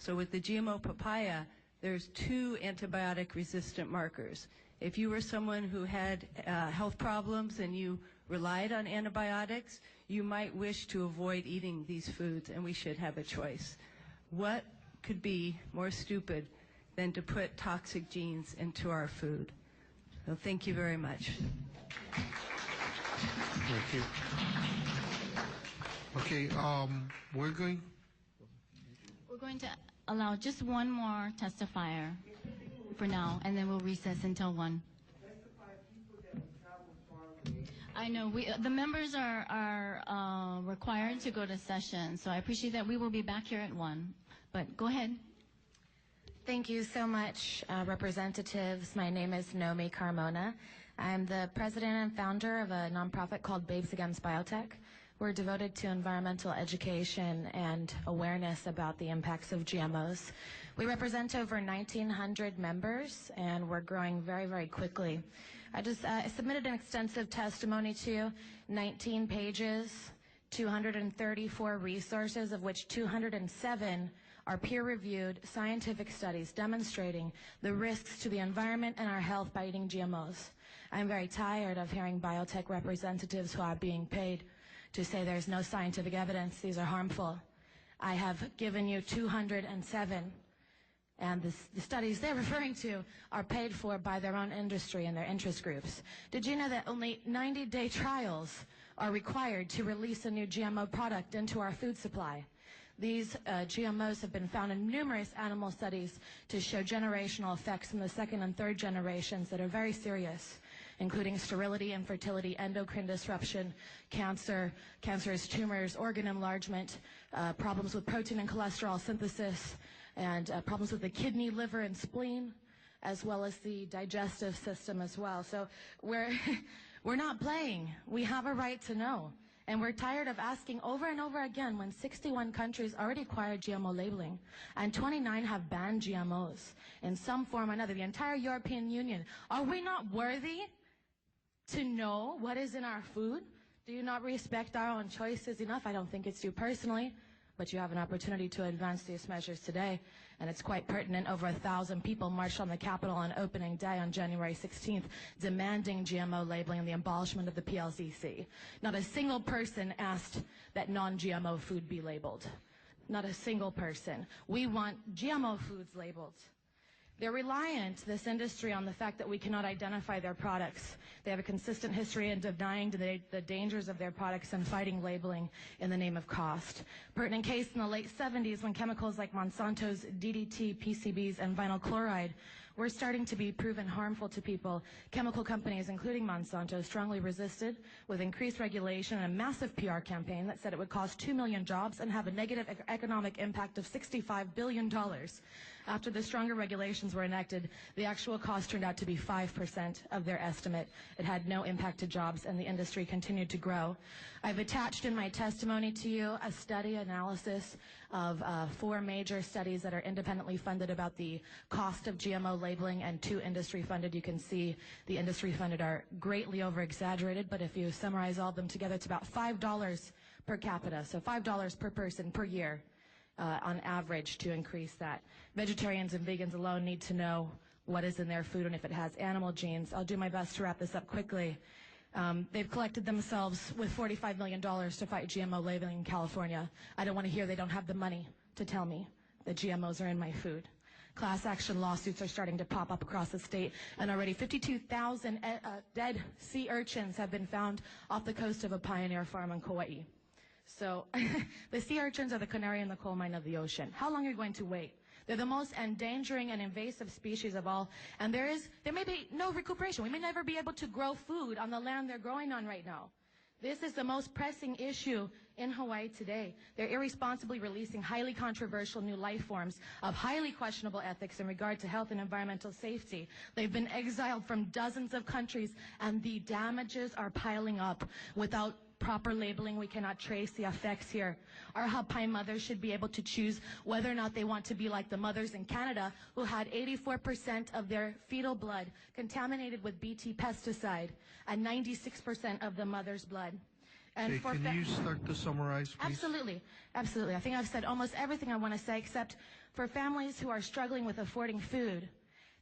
So with the GMO papaya, there's 2 antibiotic-resistant markers. If you were someone who had health problems and you relied on antibiotics, you might wish to avoid eating these foods, and we should have a choice. What could be more stupid than to put toxic genes into our food? So thank you very much. Thank you. Okay, we're going to allow just one more testifier for now, and then we'll recess until 1. I know the members are required to go to session, so I appreciate that. We will be back here at 1, but go ahead. Thank you so much, representatives. My name is Nomi Carmona. I'm the president and founder of a nonprofit called Babes Against Biotech. We're devoted to environmental education and awareness about the impacts of GMOs. We represent over 1,900 members, and we're growing very, very quickly. I just submitted an extensive testimony to you, 19 pages, 234 resources, of which 207 are peer-reviewed scientific studies demonstrating the risks to the environment and our health by eating GMOs. I'm very tired of hearing biotech representatives who are being paid to say there's no scientific evidence, these are harmful. I have given you 207, and the studies they're referring to are paid for by their own industry and their interest groups. Did you know that only 90-day trials are required to release a new GMO product into our food supply? These GMOs have been found in numerous animal studies to show generational effects in the 2nd and 3rd generations that are very serious, including sterility, infertility, endocrine disruption, cancer, cancerous tumors, organ enlargement, problems with protein and cholesterol synthesis, and problems with the kidney, liver, and spleen, as well as the digestive system as well. So we're not playing. We have a right to know. And we're tired of asking over and over again when 61 countries already acquired GMO labeling and 29 have banned GMOs in some form or another, the entire European Union. Are we not worthy to know what is in our food? Do you not respect our own choices enough? I don't think it's you personally, but you have an opportunity to advance these measures today, and it's quite pertinent. Over 1,000 people marched on the Capitol on opening day on January 16th, demanding GMO labeling and the abolishment of the PLCC. Not a single person asked that non-GMO food be labeled. Not a single person. We want GMO foods labeled. They're reliant, this industry, on the fact that we cannot identify their products. They have a consistent history in denying the dangers of their products and fighting labeling in the name of cost. Pertinent case in the late 70s when chemicals like Monsanto's DDT, PCBs, and vinyl chloride were starting to be proven harmful to people. Chemical companies, including Monsanto, strongly resisted with increased regulation and a massive PR campaign that said it would cost 2 million jobs and have a negative economic impact of $65 billion. After the stronger regulations were enacted, the actual cost turned out to be 5% of their estimate. It had no impact to jobs, and the industry continued to grow. I've attached in my testimony to you a study analysis of 4 major studies that are independently funded about the cost of GMO labeling and 2 industry funded. You can see the industry funded are greatly over-exaggerated, but if you summarize all of them together, it's about $5 per capita, so $5 per person per year. On average, to increase that. Vegetarians and vegans alone need to know what is in their food and if it has animal genes. I'll do my best to wrap this up quickly. They've collected themselves with $45 million to fight GMO labeling in California. I don't want to hear they don't have the money to tell me that GMOs are in my food. Class action lawsuits are starting to pop up across the state, and already 52,000 dead sea urchins have been found off the coast of a pioneer farm in Kauai. So the sea urchins are the canary in the coal mine of the ocean. How long are you going to wait? They're the most endangering and invasive species of all, and there may be no recuperation. We may never be able to grow food on the land they're growing on right now. This is the most pressing issue in Hawaii today. They're irresponsibly releasing highly controversial new life forms of highly questionable ethics in regard to health and environmental safety. They've been exiled from dozens of countries, and the damages are piling up. Without proper labeling, we cannot trace the effects here. Our Hapai mothers should be able to choose whether or not they want to be like the mothers in Canada who had 84% of their fetal blood contaminated with BT pesticide and 96% of the mother's blood. And okay, can you start to summarize, please? Absolutely. Absolutely. I think I've said almost everything I want to say, except For families who are struggling with affording food,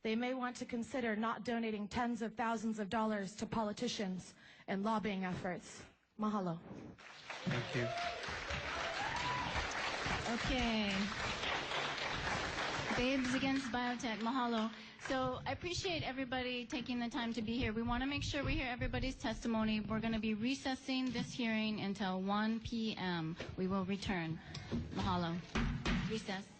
they may want to consider not donating tens of thousands of dollars to politicians and lobbying efforts. Mahalo. Thank you. Okay. Babes Against Biotech, mahalo. So I appreciate everybody taking the time to be here. We want to make sure we hear everybody's testimony. We're going to be recessing this hearing until 1 p.m. We will return. Mahalo. Recess.